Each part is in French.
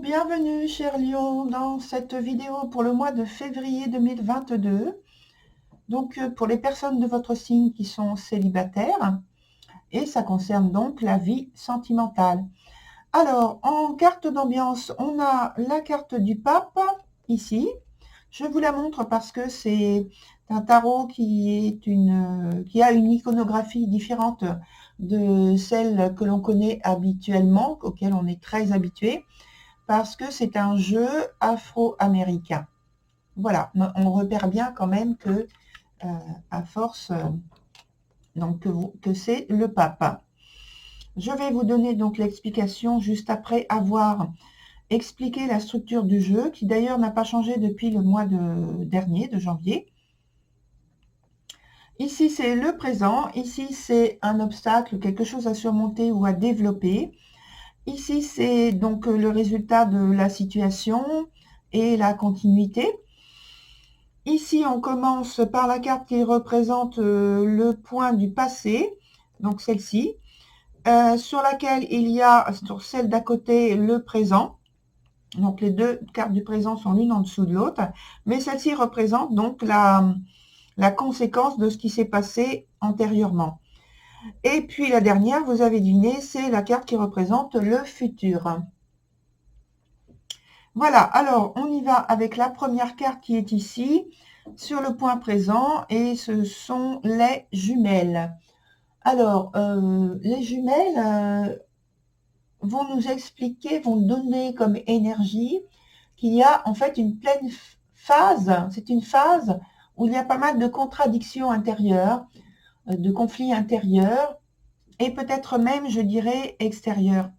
bienvenue cher Lion dans cette vidéo pour le mois de février 2022. Donc pour les personnes de votre signe qui sont célibataires, et ça concerne donc la vie sentimentale. Alors en carte d'ambiance, on a la carte du pape ici. Je vous la montre parce que c'est un tarot qui a une iconographie différente de celle que l'on connaît habituellement, auquel on est très habitué, parce que c'est un jeu afro-américain. Voilà, on repère bien quand même que, à force, donc que c'est le pape. Je vais vous donner donc l'explication juste après avoir expliqué la structure du jeu, qui d'ailleurs n'a pas changé depuis le mois dernier, de janvier. Ici, c'est le présent. Ici, c'est un obstacle, quelque chose à surmonter ou à développer. Ici, c'est donc le résultat de la situation et la continuité. Ici, on commence par la carte qui représente le point du passé, donc celle-ci, sur laquelle il y a, sur celle d'à côté, le présent. Donc, les deux cartes du présent sont l'une en dessous de l'autre, mais celle-ci représente donc la conséquence de ce qui s'est passé antérieurement. Et puis la dernière, vous avez deviné, c'est la carte qui représente le futur. Voilà, alors on y va avec la première carte qui est ici, sur le point présent, et ce sont les jumelles. Alors, les jumelles vont nous expliquer, vont donner comme énergie qu'il y a en fait une pleine phase, c'est une phase où il y a pas mal de contradictions intérieures, de conflits intérieurs, et peut-être même, je dirais, extérieurs.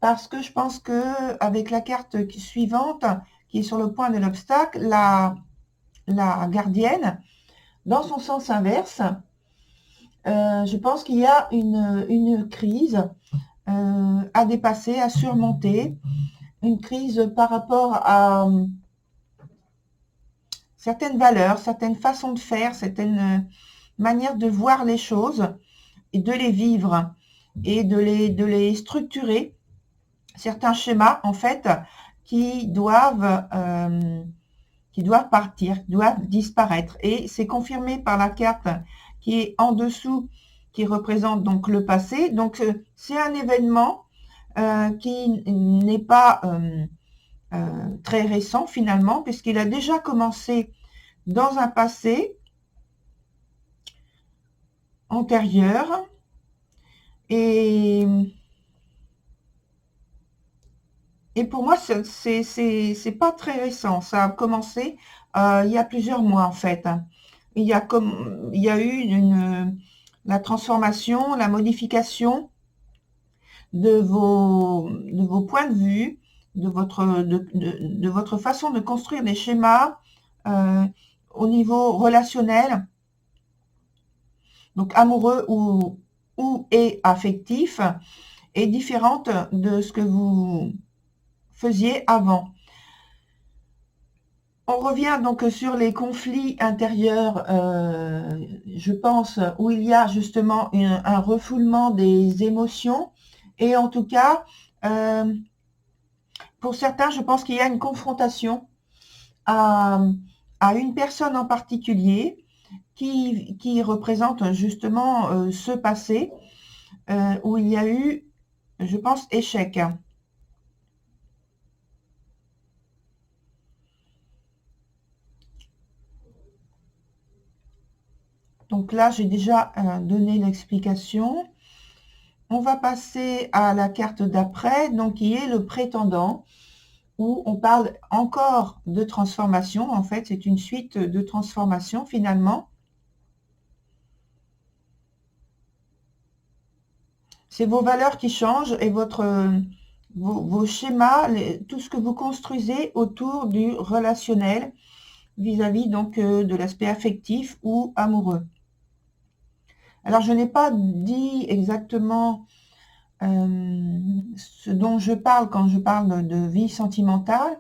Parce que je pense que avec la carte suivante, qui est sur le point de l'obstacle, la gardienne, dans son sens inverse, je pense qu'il y a une crise à dépasser, à surmonter, une crise par rapport à certaines valeurs, certaines façons de faire, certaines manières de voir les choses et de les vivre et de les structurer. Certains schémas, en fait, qui doivent partir, doivent disparaître. Et c'est confirmé par la carte qui est en dessous, qui représente donc le passé. Donc, c'est un événement qui n'est pas très récent, finalement, puisqu'il a déjà commencé dans un passé antérieur. Et pour moi, c'est pas très récent. Ça a commencé il y a plusieurs mois, en fait. Il y a eu la transformation, la modification de vos points de vue, de votre façon de construire des schémas au niveau relationnel, donc amoureux ou et affectif, est différente de ce que vous faisiez avant. On revient donc sur les conflits intérieurs, je pense, où il y a justement un refoulement des émotions. Et en tout cas, pour certains, je pense qu'il y a une confrontation à une personne en particulier qui représente justement ce passé où il y a eu, je pense, échec. Donc là, j'ai déjà donné l'explication. On va passer à la carte d'après, donc qui est le prétendant, où on parle encore de transformation. En fait, c'est une suite de transformations finalement. C'est vos valeurs qui changent et vos schémas, tout ce que vous construisez autour du relationnel vis-à-vis donc de l'aspect affectif ou amoureux. Alors, je n'ai pas dit exactement ce dont je parle quand je parle de vie sentimentale.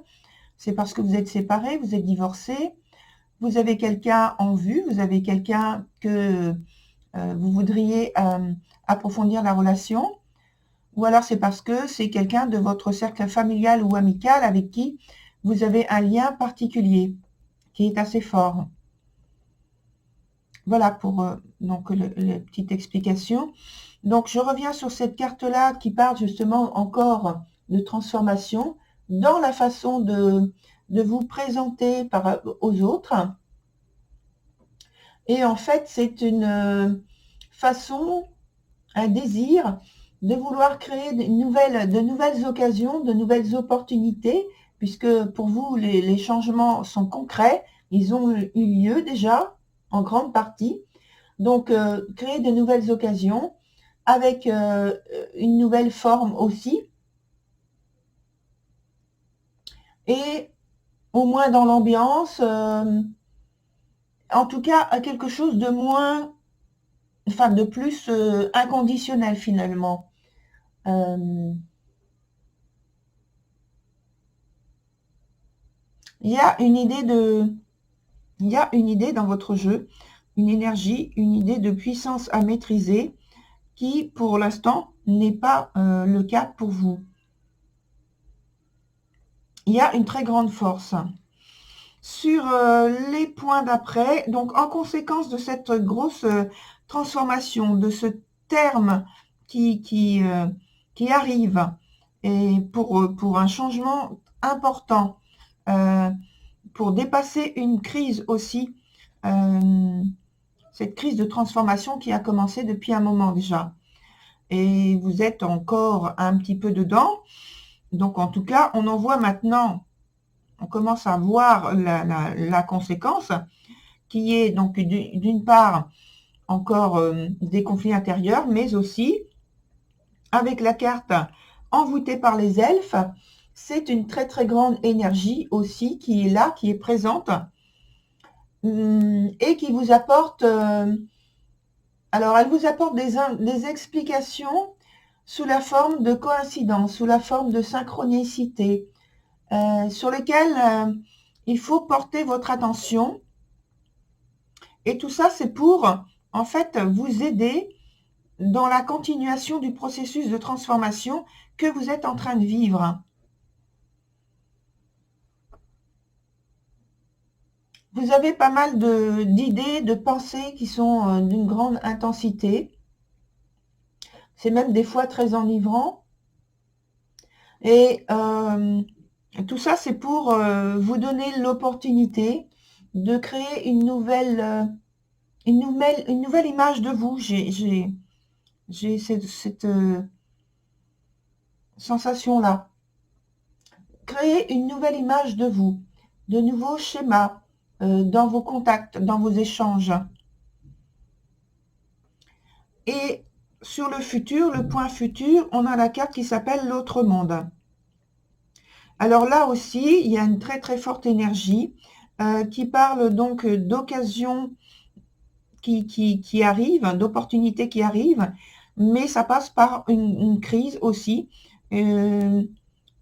C'est parce que vous êtes séparés, vous êtes divorcés, vous avez quelqu'un en vue, vous avez quelqu'un que vous voudriez approfondir la relation. ou alors c'est parce que c'est quelqu'un de votre cercle familial ou amical avec qui vous avez un lien particulier qui est assez fort. Voilà pour donc la petite explication. Donc je reviens sur cette carte-là qui parle justement encore de transformation dans la façon de vous présenter aux autres. Et en fait, c'est une façon, un désir de vouloir créer de nouvelles occasions, de nouvelles opportunités, puisque pour vous, les changements sont concrets, ils ont eu lieu déjà, en grande partie. Donc, créer de nouvelles occasions avec une nouvelle forme aussi. Et au moins dans l'ambiance, en tout cas, quelque chose de moins, enfin de plus inconditionnel finalement. Il y a une idée dans votre jeu, une énergie, une idée de puissance à maîtriser qui, pour l'instant, n'est pas le cas pour vous. Il y a une très grande force. Sur les points d'après, donc en conséquence de cette grosse transformation, de ce terme qui arrive, et pour un changement important, pour dépasser une crise aussi, cette crise de transformation qui a commencé depuis un moment déjà. Et vous êtes encore un petit peu dedans. Donc en tout cas, on en voit maintenant, on commence à voir la conséquence, qui est donc d'une part encore des conflits intérieurs, mais aussi avec la carte envoûtée par les elfes, c'est une très très grande énergie aussi qui est là, qui est présente et qui vous apporte, alors elle vous apporte des explications sous la forme de coïncidence, sous la forme de synchronicité, sur lesquelles il faut porter votre attention. Et tout ça, c'est pour, en fait, vous aider dans la continuation du processus de transformation que vous êtes en train de vivre. Vous avez pas mal d'idées, de pensées qui sont d'une grande intensité. C'est même des fois très enivrant. Et tout ça, c'est pour vous donner l'opportunité de créer une nouvelle image de vous. J'ai cette sensation-là. Créer une nouvelle image de vous, de nouveaux schémas dans vos contacts, dans vos échanges. Et sur le futur, le point futur, on a la carte qui s'appelle l'autre monde. Alors là aussi, il y a une très très forte énergie qui parle donc d'occasions qui arrivent, d'opportunités qui arrivent, mais ça passe par une crise aussi,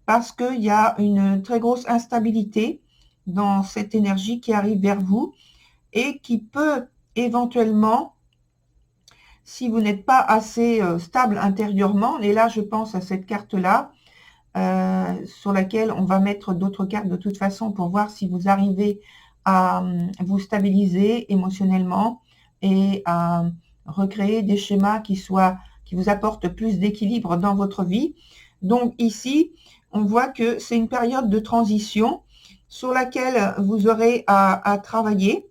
parce qu'il y a une très grosse instabilité dans cette énergie qui arrive vers vous et qui peut éventuellement, si vous n'êtes pas assez stable intérieurement, et là je pense à cette carte-là, sur laquelle on va mettre d'autres cartes de toute façon pour voir si vous arrivez à vous stabiliser émotionnellement et à recréer des schémas qui vous apportent plus d'équilibre dans votre vie. Donc ici, on voit que c'est une période de transition sur laquelle vous aurez à travailler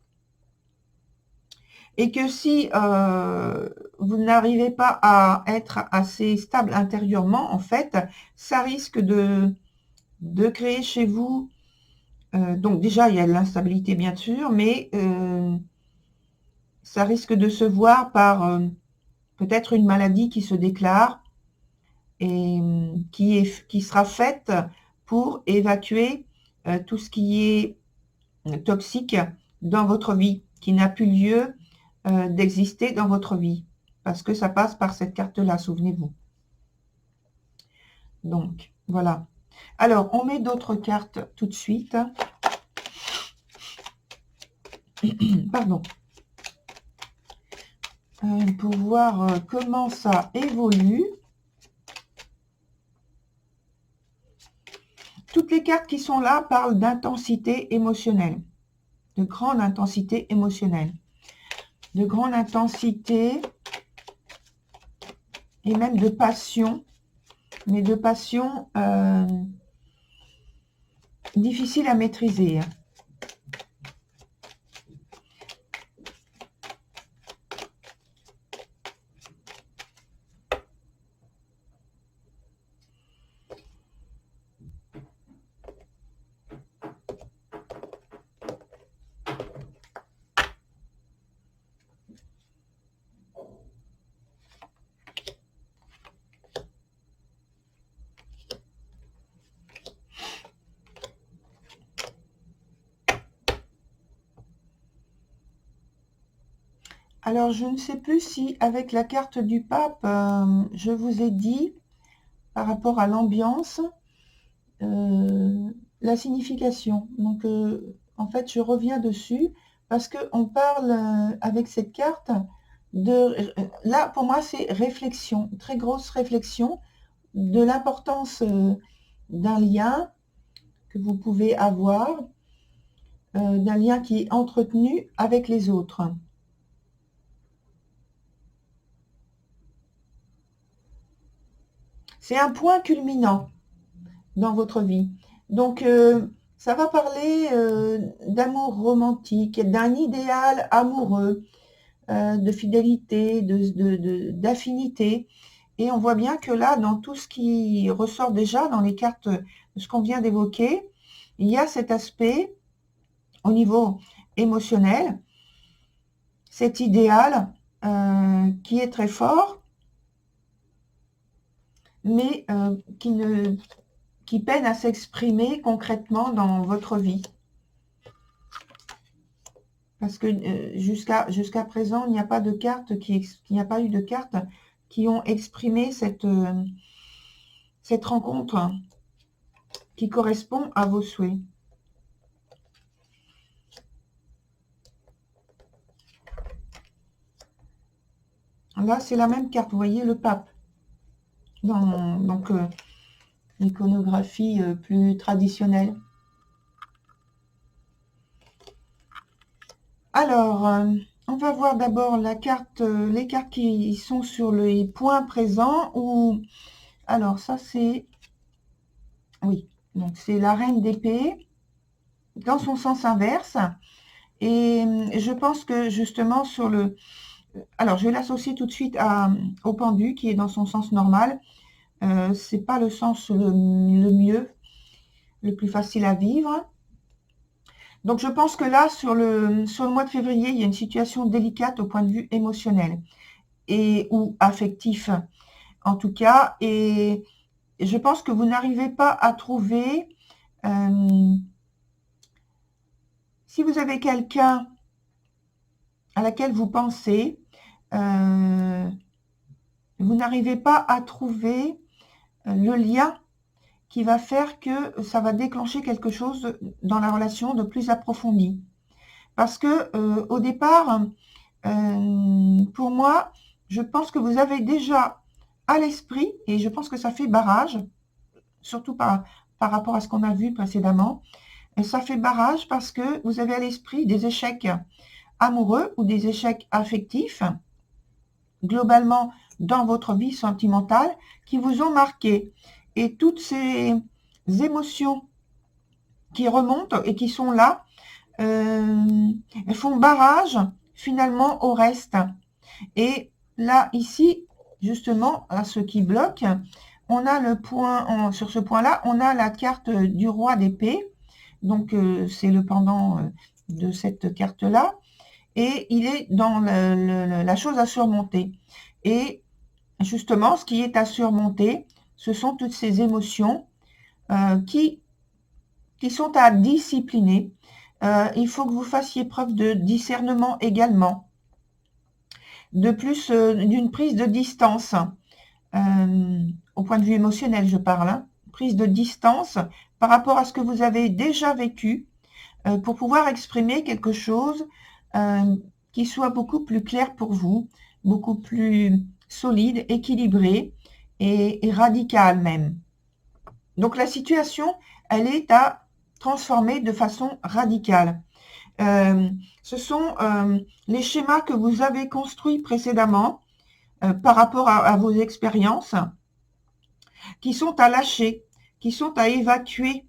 et que si vous n'arrivez pas à être assez stable intérieurement, en fait, ça risque de créer chez vous, donc déjà il y a de l'instabilité bien sûr, mais ça risque de se voir par peut-être une maladie qui se déclare et qui sera faite pour évacuer tout ce qui est toxique dans votre vie, qui n'a plus lieu d'exister dans votre vie, parce que ça passe par cette carte-là, souvenez-vous. Donc, voilà. Alors, on met d'autres cartes tout de suite. Pardon. Pour voir comment ça évolue. toutes les cartes qui sont là parlent d'intensité émotionnelle, de grande intensité émotionnelle, de grande intensité et même de passion, mais de passion difficile à maîtriser. Alors, je ne sais plus si avec la carte du pape, je vous ai dit, par rapport à l'ambiance, la signification. Donc, en fait, je reviens dessus parce qu'on parle avec cette carte de... Là, pour moi, c'est réflexion, très grosse réflexion de l'importance d'un lien que vous pouvez avoir, d'un lien qui est entretenu avec les autres. C'est un point culminant dans votre vie. Donc, ça va parler d'amour romantique, d'un idéal amoureux, de fidélité, d'affinité. Et on voit bien que là, dans tout ce qui ressort déjà dans les cartes, ce qu'on vient d'évoquer, il y a cet aspect au niveau émotionnel, cet idéal qui est très fort, mais qui peine à s'exprimer concrètement dans votre vie. Parce que jusqu'à présent, il n'y a pas de carte il n'y a pas eu de cartes qui ont exprimé cette rencontre qui correspond à vos souhaits. Là, c'est la même carte, vous voyez, le pape. Donc, l'iconographie plus traditionnelle. Alors, on va voir d'abord la carte, les cartes qui sont sur les points présents. Alors, ça c'est... Oui, donc c'est la reine d'épée dans son sens inverse. Et je pense que justement sur le... Alors, je vais l'associer tout de suite au pendu qui est dans son sens normal. C'est pas le sens le mieux, le plus facile à vivre. Donc, je pense que là, sur le mois de février, il y a une situation délicate au point de vue émotionnel ou affectif, en tout cas. Et je pense que vous n'arrivez pas à trouver... si vous avez quelqu'un à laquelle vous pensez, vous n'arrivez pas à trouver le lien qui va faire que ça va déclencher quelque chose dans la relation de plus approfondi. Parce que au départ, pour moi, je pense que vous avez déjà à l'esprit, et je pense que ça fait barrage, surtout par rapport à ce qu'on a vu précédemment, et ça fait barrage parce que vous avez à l'esprit des échecs amoureux ou des échecs affectifs, globalement dans votre vie sentimentale, qui vous ont marqué. Et toutes ces émotions qui remontent et qui sont là, elles font barrage finalement au reste. Et là, ici, justement, à ce qui bloque, on a le point, sur ce point-là, on a la carte du roi d'épée. Donc, c'est le pendant de cette carte-là. Et il est dans la chose à surmonter. Et justement, ce qui est à surmonter, ce sont toutes ces émotions qui sont à discipliner. Il faut que vous fassiez preuve de discernement également. De plus, d'une prise de distance, au point de vue émotionnel, je parle, hein, prise de distance par rapport à ce que vous avez déjà vécu, pour pouvoir exprimer quelque chose qui soit beaucoup plus clair pour vous, beaucoup plus solide, équilibré et radical même. Donc la situation, elle est à transformer de façon radicale. Ce sont les schémas que vous avez construits précédemment par rapport à vos expériences qui sont à lâcher, qui sont à évacuer,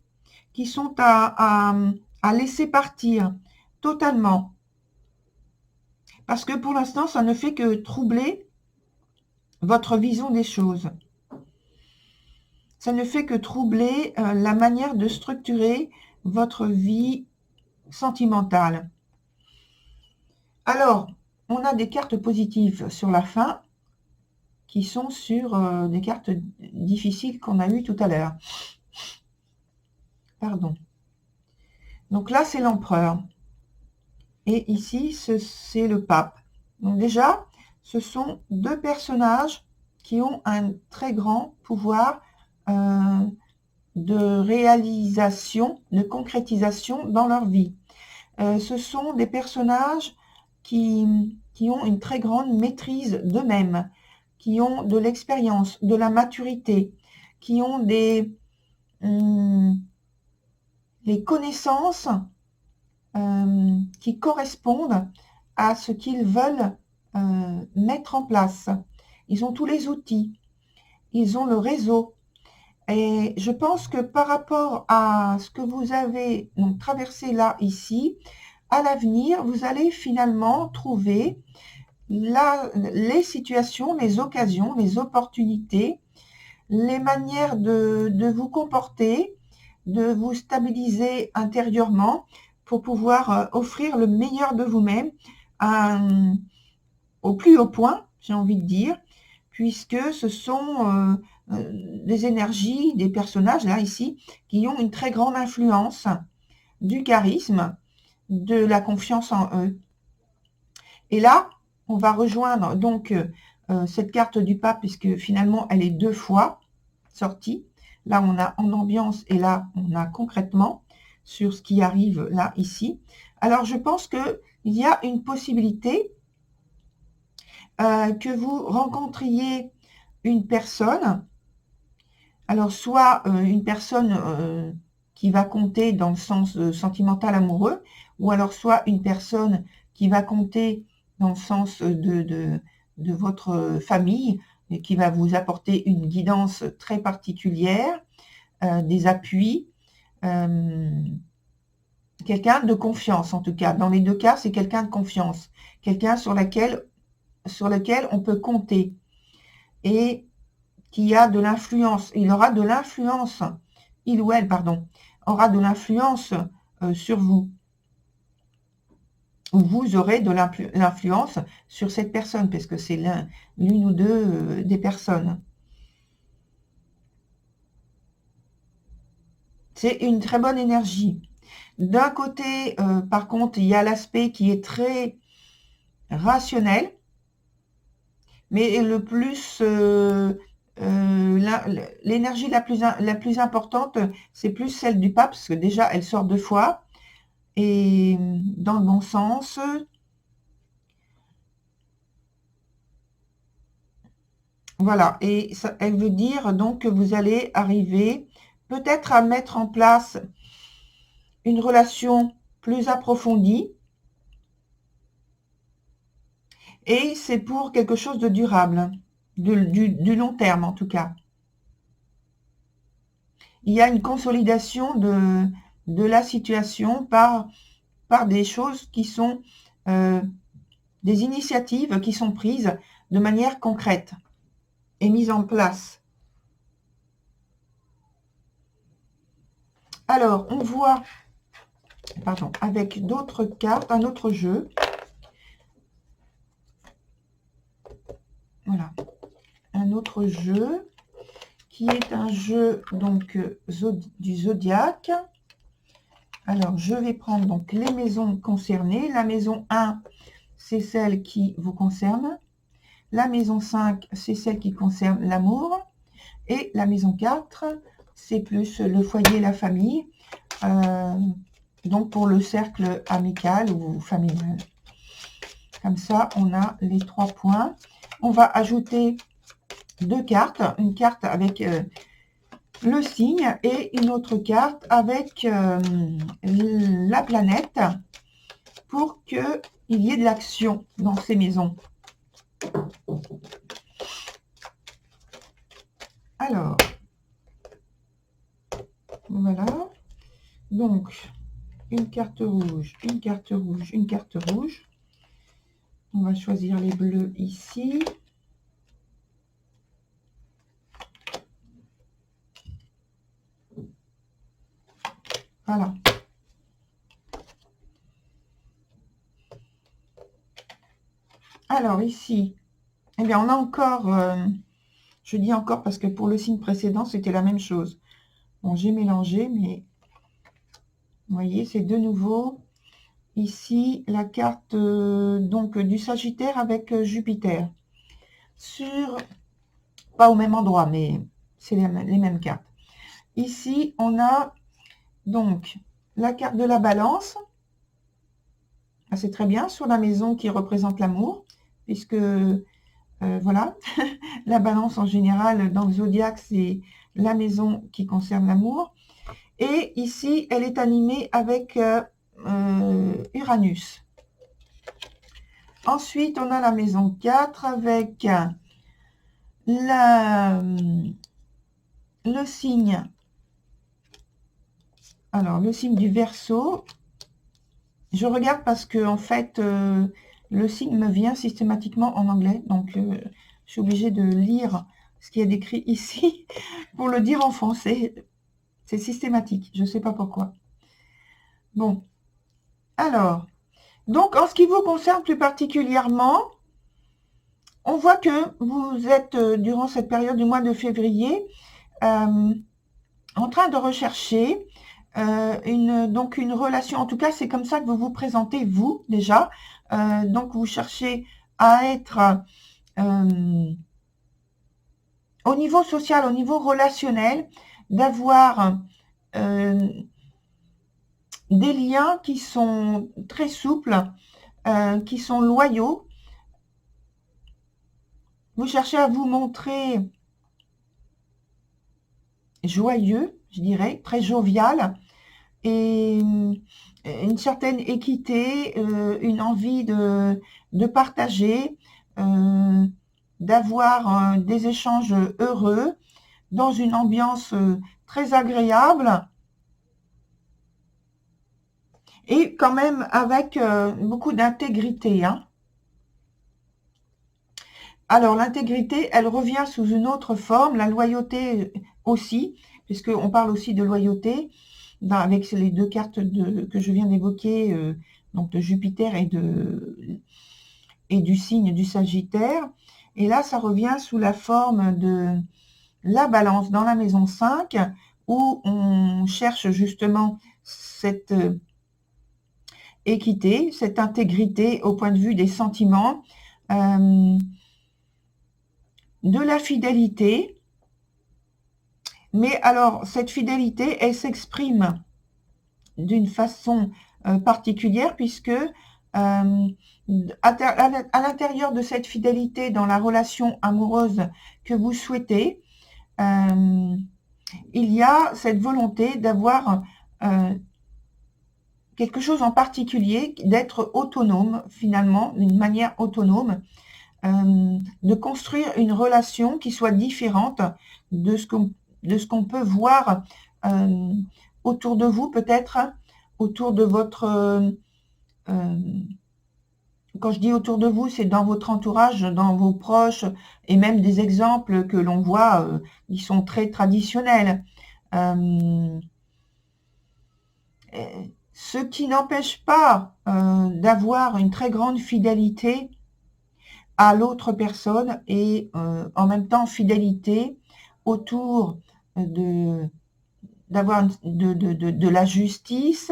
qui sont à laisser partir totalement. Parce que pour l'instant, ça ne fait que troubler votre vision des choses. Ça ne fait que troubler la manière de structurer votre vie sentimentale. Alors, on a des cartes positives sur la fin qui sont sur des cartes difficiles qu'on a eues tout à l'heure. Pardon. Donc là, c'est l'empereur. Et ici, c'est le pape. Donc déjà, ce sont deux personnages qui ont un très grand pouvoir de réalisation, de concrétisation dans leur vie. Ce sont des personnages qui ont une très grande maîtrise d'eux-mêmes, qui ont de l'expérience, de la maturité, qui ont les connaissances qui correspondent à ce qu'ils veulent mettre en place. Ils ont tous les outils, ils ont le réseau. Et je pense que par rapport à ce que vous avez donc traversé là, ici, à l'avenir, vous allez finalement trouver les situations, les occasions, les opportunités, les manières de vous comporter, de vous stabiliser intérieurement pour pouvoir offrir le meilleur de vous-même au plus haut point, j'ai envie de dire, puisque ce sont des énergies, des personnages, là, ici, qui ont une très grande influence du charisme, de la confiance en eux. Et là, on va rejoindre donc cette carte du pape, puisque finalement, elle est deux fois sortie. Là, on a en ambiance et là, on a concrètement sur ce qui arrive là, ici. Alors, je pense qu'il y a une possibilité que vous rencontriez une personne, alors soit une personne qui va compter dans le sens sentimental amoureux, ou alors soit une personne qui va compter dans le sens de votre famille, et qui va vous apporter une guidance très particulière, des appuis, quelqu'un de confiance en tout cas. Dans les deux cas, c'est quelqu'un de confiance, quelqu'un sur lequel on peut compter et qui a de l'influence. Il aura de l'influence, il ou elle, pardon, aura de l'influence sur vous. Ou vous aurez de l'influence sur cette personne, parce que c'est l'une ou deux des personnes. C'est une très bonne énergie. D'un côté, par contre, il y a l'aspect qui est très rationnel, mais le plus l'énergie la plus importante, c'est plus celle du pape, parce que déjà, elle sort deux fois, et dans le bon sens. Voilà, et ça, elle veut dire donc que vous allez arriver peut-être à mettre en place une relation plus approfondie, et c'est pour quelque chose de durable, du long terme en tout cas. Il y a une consolidation de la situation par des choses qui sont des initiatives qui sont prises de manière concrète et mises en place. Alors, on voit, pardon, avec d'autres cartes, un autre jeu. Voilà, un autre jeu qui est un jeu donc du zodiaque. Alors, je vais prendre donc les maisons concernées. La maison 1, c'est celle qui vous concerne. La maison 5, c'est celle qui concerne l'amour. Et la maison 4, c'est plus le foyer, la famille. Donc, pour le cercle amical ou familial. Comme ça, on a les 3 points. On va ajouter deux cartes. Une carte avec le signe et une autre carte avec la planète pour qu'il y ait de l'action dans ces maisons. Alors, voilà. Donc, une carte rouge, une carte rouge, une carte rouge. On va choisir les bleus ici. Voilà. Alors ici, eh bien, on a encore, je dis encore parce que pour le signe précédent, c'était la même chose. Bon, j'ai mélangé, mais vous voyez, c'est de nouveau ici la carte donc du Sagittaire avec Jupiter. Pas au même endroit, mais c'est les mêmes cartes. Ici, on a donc la carte de la Balance. Ah, c'est très bien, sur la maison qui représente l'amour, puisque voilà, la Balance en général dans le zodiaque, c'est la maison qui concerne l'amour. Et ici, elle est animée avec Uranus. Ensuite, on a la maison 4 avec le signe. Alors, le signe du Verseau. Je regarde parce que, en fait, le signe me vient systématiquement en anglais. Donc, je suis obligée de lire ce qui est décrit ici pour le dire en français. C'est systématique. Je ne sais pas pourquoi. Bon. Alors, donc, en ce qui vous concerne plus particulièrement, on voit que vous êtes, durant cette période du mois de février, en train de rechercher donc une relation, en tout cas c'est comme ça que vous vous présentez vous déjà, donc vous cherchez à être au niveau social, au niveau relationnel, d'avoir des liens qui sont très souples, qui sont loyaux. Vous cherchez à vous montrer joyeux, je dirais, très jovial, et une certaine équité, une envie de partager, d'avoir des échanges heureux, dans une ambiance très agréable, et quand même avec beaucoup d'intégrité, hein. Alors, l'intégrité, elle revient sous une autre forme, la loyauté aussi, puisqu'on parle aussi de loyauté, avec les deux cartes que je viens d'évoquer, donc de Jupiter et du signe du Sagittaire. Et là, ça revient sous la forme de la Balance dans la maison 5, où on cherche justement cette équité, cette intégrité au point de vue des sentiments, de la fidélité. Mais alors, cette fidélité, elle s'exprime d'une façon particulière, puisque à l'intérieur de cette fidélité, dans la relation amoureuse que vous souhaitez, il y a cette volonté d'avoir quelque chose en particulier, d'être autonome, finalement, d'une manière autonome, de construire une relation qui soit différente de ce qu'on peut voir autour de vous, peut-être autour de votre... quand je dis autour de vous, c'est dans votre entourage, dans vos proches, et même des exemples que l'on voit, qui sont très traditionnels. Ce qui n'empêche pas d'avoir une très grande fidélité à l'autre personne, et en même temps fidélité autour d'avoir de la justice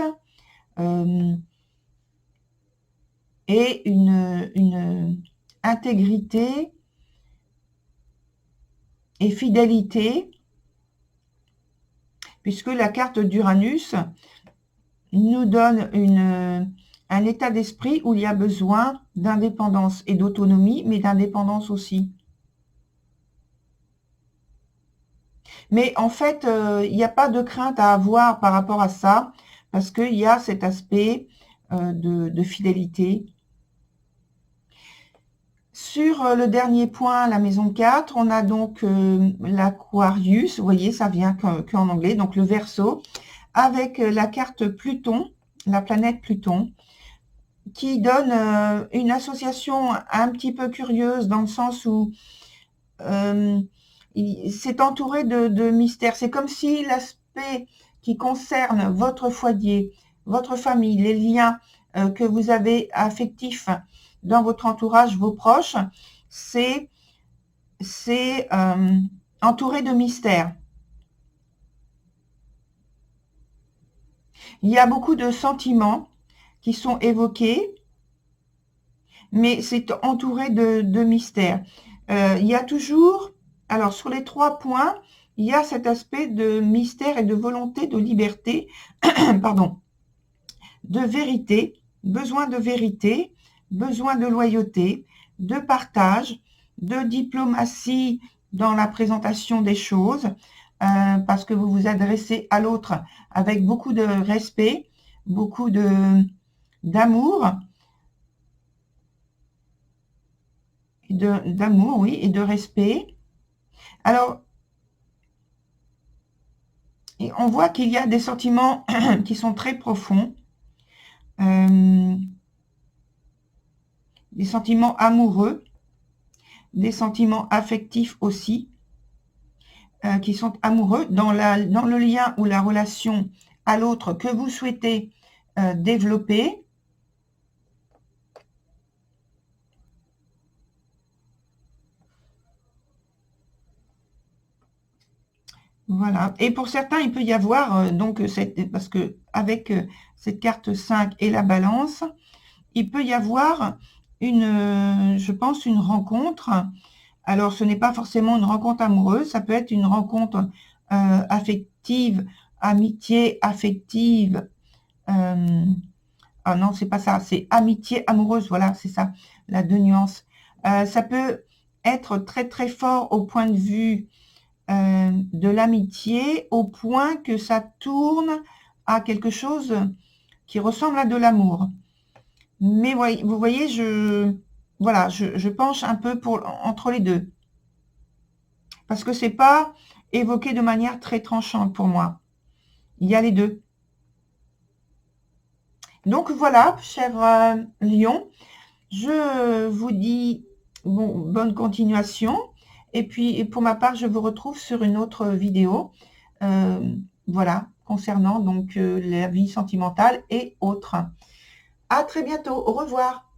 et une intégrité et fidélité, puisque la carte d'Uranus nous donne un état d'esprit où il y a besoin d'indépendance et d'autonomie, mais d'indépendance aussi. Mais en fait, il n'y a pas de crainte à avoir par rapport à ça, parce qu'il y a cet aspect de fidélité. Sur le dernier point, la maison 4, on a donc l'Aquarius, vous voyez, ça vient qu'en anglais, donc le Verseau, avec la carte Pluton, la planète Pluton, qui donne une association un petit peu curieuse dans le sens où c'est entouré de mystères. C'est comme si l'aspect qui concerne votre foyer, votre famille, les liens que vous avez affectifs dans votre entourage, vos proches, c'est entouré de mystères. Il y a beaucoup de sentiments qui sont évoqués, mais c'est entouré de mystères. Il y a toujours, alors sur les 3 points, il y a cet aspect de mystère et de volonté de liberté, pardon, de vérité, besoin de loyauté, de partage, de diplomatie dans la présentation des choses, parce que vous vous adressez à l'autre avec beaucoup de respect, beaucoup d'amour, oui, et de respect. Alors, on voit qu'il y a des sentiments qui sont très profonds, des sentiments amoureux, des sentiments affectifs aussi, qui sont amoureux dans le lien ou la relation à l'autre que vous souhaitez développer. Voilà. Et pour certains, il peut y avoir, parce que avec cette carte 5 et la balance, il peut y avoir je pense, une rencontre. Alors, ce n'est pas forcément une rencontre amoureuse, ça peut être une rencontre affective, amitié affective. Ah non, c'est pas ça, c'est amitié amoureuse, voilà, c'est ça, la 2 nuances. Ça peut être très très fort au point de vue de l'amitié, au point que ça tourne à quelque chose qui ressemble à de l'amour. Mais vous voyez, je penche un peu entre les deux. Parce que c'est pas évoqué de manière très tranchante pour moi. Il y a les deux. Donc voilà, cher Lion, je vous dis bonne continuation. Et puis, pour ma part, je vous retrouve sur une autre vidéo. Voilà, concernant donc la vie sentimentale et autres. À très bientôt. Au revoir.